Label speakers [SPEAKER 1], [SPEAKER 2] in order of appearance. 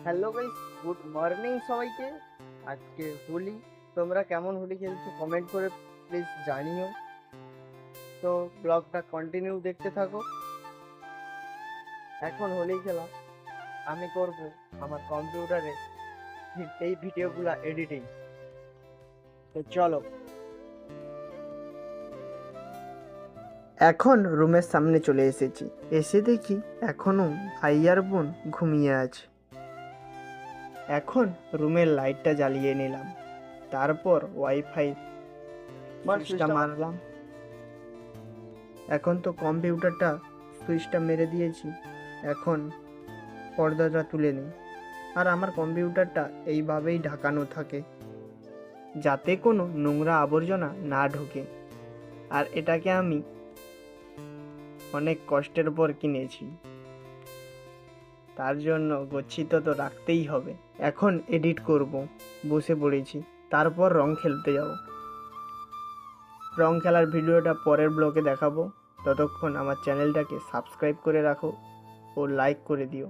[SPEAKER 1] Hello guys, good morning সবাইকে। আজকে হোলি। তোমরা কেমন হোলি খেলছো কমেন্ট করে প্লিজ জানিও। তো ব্লগটা কন্টিনিউ দেখতে থাকো। এখন হোলি খেলা আমি করব আমার কম্পিউটারে এই ভিডিওগুলা এডিটিং। তো চলো, এখন রুমের সামনে চলে এসেছি। এসে দেখি এখনো ভাই আর বোন ঘুমিয়ে আছে। এখন রুমের লাইটটা জ্বালিয়ে নিলাম, তারপর ওয়াইফাই সুইচটা মারলাম। এখন তো কম্পিউটারটা সুইচটা মেরে দিয়েছি। এখন পর্দাটা তুলে নিই। আর আমার কম্পিউটারটা এইভাবেই ঢাকানো থাকে যাতে কোনো নোংরা আবর্জনা না ঢোকে। আর এটাকে আমি অনেক কষ্টের পর কিনেছি, তার জন্য গচ্ছিত তো রাখতেই হবে। এখন এডিট করব, বসে পড়েছি। তারপর রং খেলতে যাব। রং খেলার ভিডিওটা পরের ব্লগে দেখাবো। ততক্ষণ আমার চ্যানেলটাকে সাবস্ক্রাইব করে রাখো ও লাইক করে দিও।